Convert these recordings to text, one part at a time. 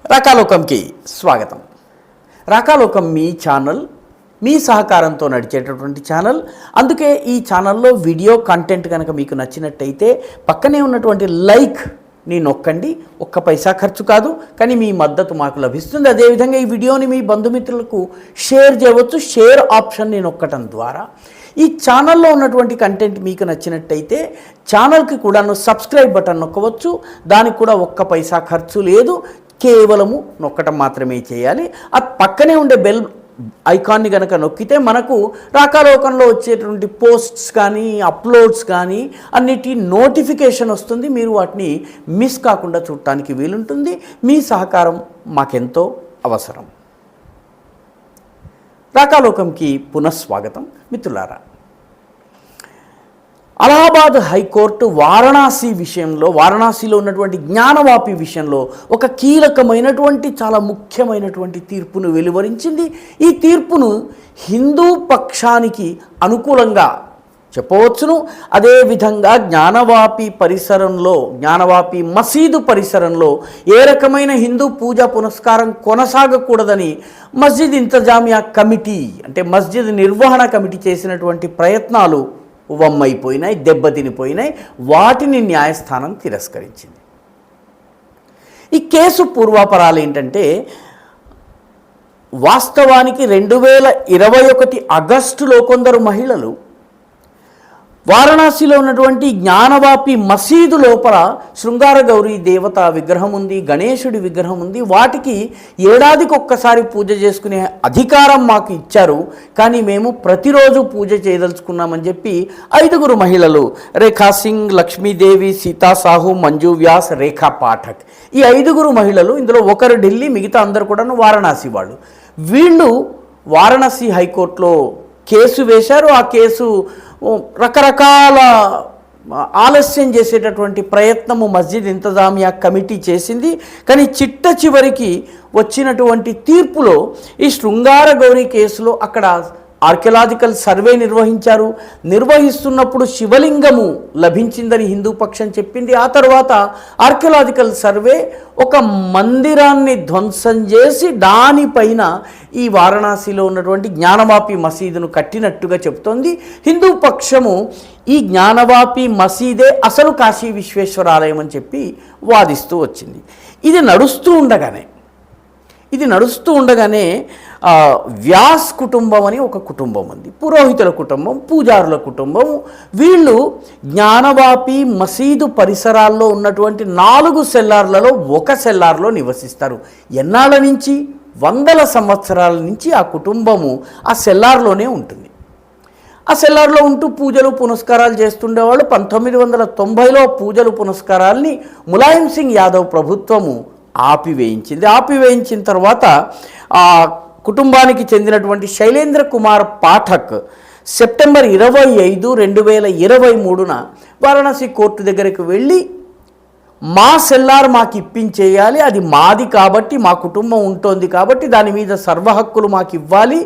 రాకాలోకంకి స్వాగతం. రాకాలోకం మీ ఛానల్, మీ సహకారంతో నడిచేటటువంటి ఛానల్. అందుకే ఈ ఛానల్లో వీడియో కంటెంట్ కనుక మీకు నచ్చినట్టయితే పక్కనే ఉన్నటువంటి లైక్ని నొక్కండి. ఒక్క పైసా ఖర్చు కాదు, కానీ మీ మద్దతు మాకు లభిస్తుంది. అదేవిధంగా ఈ వీడియోని మీ బంధుమిత్రులకు షేర్ చేయవచ్చు. షేర్ ఆప్షన్ని నొక్కటం ద్వారా ఈ ఛానల్లో ఉన్నటువంటి కంటెంట్ మీకు నచ్చినట్టయితే ఛానల్కి కూడాను సబ్స్క్రైబ్ బటన్ నొక్కవచ్చు. దానికి కూడా ఒక్క పైసా ఖర్చు లేదు, కేవలము నొక్కటం మాత్రమే చేయాలి. ఆ పక్కనే ఉండే బెల్ ఐకాన్ని కనుక నొక్కితే మనకు రాకాలోకంలో వచ్చేటువంటి పోస్ట్స్ కానీ అప్లోడ్స్ కానీ అన్నిటి నోటిఫికేషన్ వస్తుంది. మీరు వాటిని మిస్ కాకుండా చూడటానికి వీలుంటుంది. మీ సహకారం మాకెంతో అవసరం. రాకాలోకంకి పునఃస్వాగతం మిత్రులారా. అలహాబాద్ హైకోర్టు వారణాసిలో ఉన్నటువంటి జ్ఞానవాపి విషయంలో ఒక కీలకమైనటువంటి చాలా ముఖ్యమైనటువంటి తీర్పును వెలువరించింది. ఈ తీర్పును హిందూ పక్షానికి అనుకూలంగా చెప్పవచ్చును. అదేవిధంగా జ్ఞానవాపి మసీదు పరిసరంలో ఏ రకమైన హిందూ పూజా పునస్కారం కొనసాగకూడదని మస్జిద్ ఇంతజామియా కమిటీ అంటే మస్జిద్ నిర్వహణ కమిటీ చేసినటువంటి ప్రయత్నాలు వమ్మైపోయినాయి, దెబ్బతినిపోయినాయి. వాటిని న్యాయస్థానం తిరస్కరించింది. ఈ కేసు పూర్వాపరాలు ఏంటంటే, వాస్తవానికి 2021 ఆగస్టులో కొందరు మహిళలు వారణాసిలో ఉన్నటువంటి జ్ఞానవాపి మసీదు లోపల శృంగార గౌరీ దేవత విగ్రహం ఉంది, గణేశుడి విగ్రహం ఉంది. వాటికి ఏడాదికి ఒక్కసారి పూజ చేసుకునే అధికారం మాకు ఇచ్చారు, కానీ మేము ప్రతిరోజు పూజ చేయదలుచుకున్నామని చెప్పి 5 మహిళలు, రేఖా సింగ్, లక్ష్మీదేవి, సీతా సాహు, మంజు వ్యాస్, రేఖా పాఠక్, ఈ 5 మహిళలు, ఇందులో ఒకరు ఢిల్లీ, మిగతా అందరు కూడా వారణాసి వాళ్ళు. వీళ్ళు వారణాసి హైకోర్టులో కేసు వేశారు. ఆ కేసు రకరకాల ఆలస్యం చేసేటటువంటి ప్రయత్నము మస్జిద్ ఇంతజామియా కమిటీ చేసింది. కానీ చిట్ట చివరికి వచ్చినటువంటి తీర్పులో ఈ శృంగార గౌరీ కేసులో అక్కడ ఆర్కియలాజికల్ సర్వే నిర్వహిస్తున్నప్పుడు శివలింగము లభించిందని హిందూ పక్షం చెప్పింది. ఆ తర్వాత ఆర్కియలాజికల్ సర్వే ఒక మందిరాన్ని ధ్వంసం చేసి దానిపైన ఈ వారణాసిలో ఉన్నటువంటి జ్ఞానవాపి మసీదును కట్టినట్టుగా చెబుతోంది. హిందూ పక్షము ఈ జ్ఞానవాపి మసీదే అసలు కాశీ విశ్వేశ్వర ఆలయం అని చెప్పి వాదిస్తూ వచ్చింది. ఇది నడుస్తూ ఉండగానే వ్యాస్ కుటుంబం అని ఒక కుటుంబం ఉంది, పురోహితుల కుటుంబం, పూజారుల కుటుంబం. వీళ్ళు జ్ఞానవాపి మసీదు పరిసరాల్లో ఉన్నటువంటి 4 సెల్లార్లలో ఒక సెల్లార్లో నివసిస్తారు. ఎన్నాళ్ళ నుంచి? 100 సంవత్సరాల నుంచి ఆ కుటుంబము ఆ సెల్లార్లోనే ఉంటుంది. ఆ సెల్లార్లో ఉంటూ పూజలు పునస్కారాలు చేస్తుండేవాళ్ళు. 1990లో పూజలు పునస్కారాల్ని ములాయం సింగ్ యాదవ్ ప్రభుత్వము ఆపివేయించిన తర్వాత ఆ కుటుంబానికి చెందినటువంటి శైలేంద్ర కుమార్ పాఠక్ సెప్టెంబర్ 25, 2023న వారణాసి కోర్టు దగ్గరికి వెళ్ళి మా సెల్లార్ మాకు ఇప్పించేయాలి, అది మాది కాబట్టి, మా కుటుంబం ఉంటోంది కాబట్టి దాని మీద సర్వ హక్కులు మాకు ఇవ్వాలి,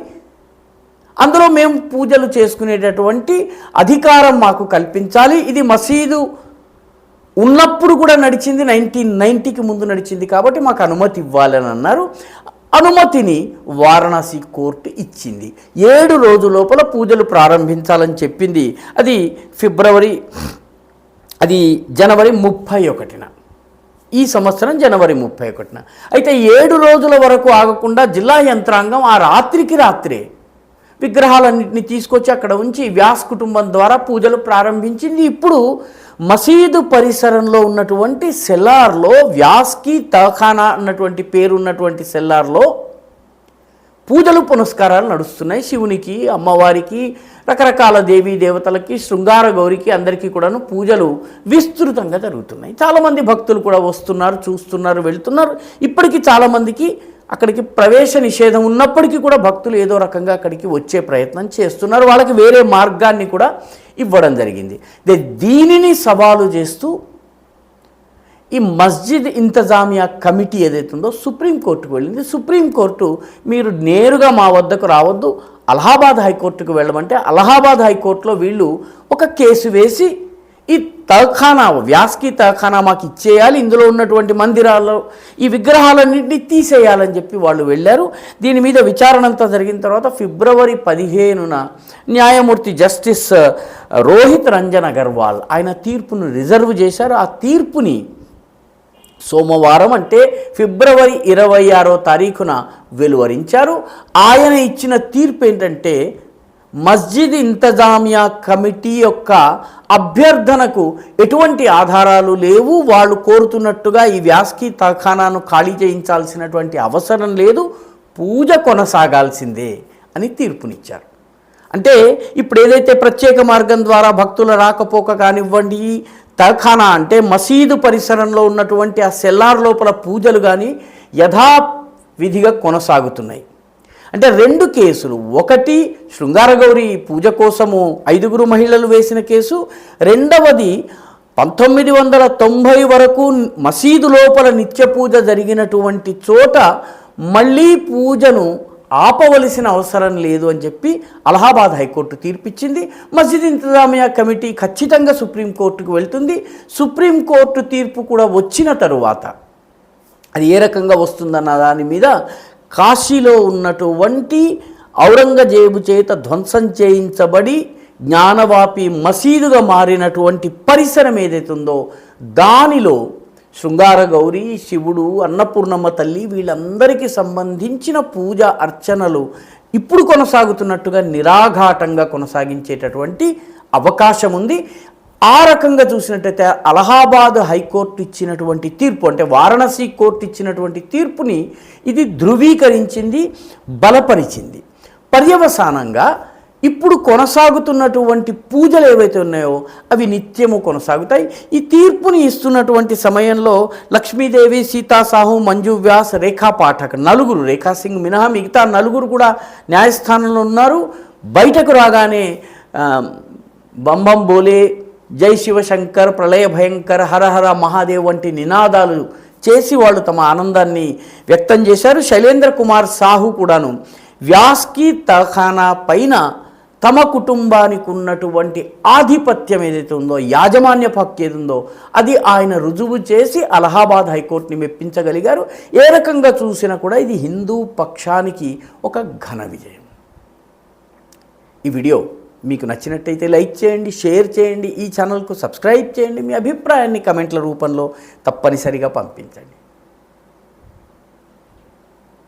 అందులో మేము పూజలు చేసుకునేటటువంటి అధికారం మాకు కల్పించాలి, ఇది మసీదు ఉన్నప్పుడు కూడా నడిచింది, 1990కి ముందు నడిచింది కాబట్టి మాకు అనుమతి ఇవ్వాలని అన్నారు. అనుమతిని వారణాసి కోర్టు ఇచ్చింది. 7 రోజుల లోపల పూజలు ప్రారంభించాలని చెప్పింది. అది జనవరి 31న, ఈ సంవత్సరం జనవరి 31న. అయితే 7 రోజుల వరకు ఆగకుండా జిల్లా యంత్రాంగం ఆ రాత్రే విగ్రహాలన్నింటినీ తీసుకొచ్చి అక్కడ ఉంచి వ్యాస్ కుటుంబం ద్వారా పూజలు ప్రారంభించింది. ఇప్పుడు మసీదు పరిసరంలో ఉన్నటువంటి సెల్లార్లో, వ్యాస్కి తహఖానా అన్నటువంటి పేరున్నటువంటి సెల్లార్లో పూజలు పునస్కారాలు నడుస్తున్నాయి. శివునికి, అమ్మవారికి, రకరకాల దేవీ దేవతలకి, శృంగార గౌరికి అందరికీ కూడాను పూజలు విస్తృతంగా జరుగుతున్నాయి. చాలామంది భక్తులు కూడా వస్తున్నారు, చూస్తున్నారు, వెళ్తున్నారు. ఇప్పటికీ చాలామందికి అక్కడికి ప్రవేశ నిషేధం ఉన్నప్పటికీ కూడా భక్తులు ఏదో రకంగా అక్కడికి వచ్చే ప్రయత్నం చేస్తున్నారు. వాళ్ళకి వేరే మార్గాన్ని కూడా ఇవ్వడం జరిగింది. దీనిని సవాలు చేస్తూ ఈ మస్జిద్ ఇంతజామియా కమిటీ ఏదైతుందో సుప్రీంకోర్టుకు వెళ్ళింది. సుప్రీంకోర్టు మీరు నేరుగా మా వద్దకు రావద్దు, అలహాబాద్ హైకోర్టుకు వెళ్ళమంటే అలహాబాద్ హైకోర్టులో వీళ్ళు ఒక కేసు వేసి ఈ తహఖానా, వ్యాస్కి తహఖానా మాకు ఇచ్చేయాలి, ఇందులో ఉన్నటువంటి మందిరాల్లో ఈ విగ్రహాలన్నింటినీ తీసేయాలని చెప్పి వాళ్ళు వెళ్ళారు. దీని మీద విచారణ అంతా జరిగిన తర్వాత ఫిబ్రవరి 15న న్యాయమూర్తి జస్టిస్ రోహిత్ రంజన్ అగర్వాల్ ఆయన తీర్పును రిజర్వ్ చేశారు. ఆ తీర్పుని సోమవారం అంటే ఫిబ్రవరి 26వ తారీఖున వెలువరించారు. ఆయన ఇచ్చిన తీర్పు ఏంటంటే మస్జిద్ ఇంతజామియా కమిటీ యొక్క అభ్యర్థనకు ఎటువంటి ఆధారాలు లేవు, వాళ్ళు కోరుతున్నట్టుగా ఈ వ్యాస్కి తహఖానాను ఖాళీ చేయించాల్సినటువంటి అవసరం లేదు, పూజ కొనసాగాల్సిందే అని తీర్పునిచ్చారు. అంటే ఇప్పుడు ఏదైతే ప్రత్యేక మార్గం ద్వారా భక్తుల రాకపోక కానివ్వండి, తహఖానా అంటే మసీదు పరిసరంలో ఉన్నటువంటి ఆ సెల్లార్ లోపల పూజలు కానీ యథావిధిగా కొనసాగుతున్నాయి. అంటే 2 కేసులు, ఒకటి శృంగారగౌరి పూజ కోసము 5 మహిళలు వేసిన కేసు, రెండవది 1990 వరకు మసీదు లోపల నిత్య పూజ జరిగినటువంటి చోట మళ్ళీ పూజను ఆపవలసిన అవసరం లేదు అని చెప్పి అలహాబాద్ హైకోర్టు తీర్పిచ్చింది. మస్జిద్ ఇంతజామియా కమిటీ ఖచ్చితంగా సుప్రీంకోర్టుకు వెళ్తుంది. సుప్రీంకోర్టు తీర్పు కూడా వచ్చిన తరువాత అది ఏ రకంగా వస్తుందన్న దాని మీద కాశీలో ఉన్నటువంటి ఔరంగజేబు చేత ధ్వంసం చేయించబడి జ్ఞానవాపి మసీదుగా మారినటువంటి పరిసరం ఏదైతే ఉందో దానిలో శృంగారగౌరి, శివుడు, అన్నపూర్ణమ్మ తల్లి వీళ్ళందరికీ సంబంధించిన పూజ అర్చనలు ఇప్పుడు కొనసాగుతున్నట్టుగా నిరాఘాటంగా కొనసాగించేటటువంటి అవకాశం ఉంది. ఆ రకంగా చూసినట్టయితే అలహాబాద్ హైకోర్టు ఇచ్చినటువంటి తీర్పు, అంటే వారణాసి కోర్టు ఇచ్చినటువంటి తీర్పుని ఇది ధృవీకరించింది, బలపరిచింది. పర్యవసానంగా ఇప్పుడు కొనసాగుతున్నటువంటి పూజలు ఏవైతే ఉన్నాయో అవి నిత్యము కొనసాగుతాయి. ఈ తీర్పుని ఇస్తున్నటువంటి సమయంలో లక్ష్మీదేవి, సీతాసాహు, మంజు వ్యాస్, రేఖా పాఠక్ 4, రేఖా సింగ్ మినహా మిగతా 4 కూడా న్యాయస్థానంలో ఉన్నారు. బయటకు రాగానే బంబం బోలే, జై శివశంకర్, ప్రళయ భయంకర్, హరహర మహాదేవ్ వంటి నినాదాలు చేసి వాళ్ళు తమ ఆనందాన్ని వ్యక్తం చేశారు. శైలేంద్ర కుమార్ సాహు కూడాను వ్యాస్కి తహఖానా పైన తమ కుటుంబానికి ఉన్నటువంటి ఆధిపత్యం ఏదైతే ఉందో, యాజమాన్య హక్కు ఏది ఉందో అది ఆయన రుజువు చేసి అలహాబాద్ హైకోర్టుని మెప్పించగలిగారు. ఏ రకంగా చూసినా కూడా ఇది హిందూ పక్షానికి ఒక ఘన విజయం. ఈ వీడియో మీకు నచ్చినట్టయితే లైక్ చేయండి, షేర్ చేయండి, ఈ ఛానల్కు సబ్స్క్రైబ్ చేయండి, మీ అభిప్రాయాన్ని కమెంట్ల రూపంలో తప్పనిసరిగా పంపించండి.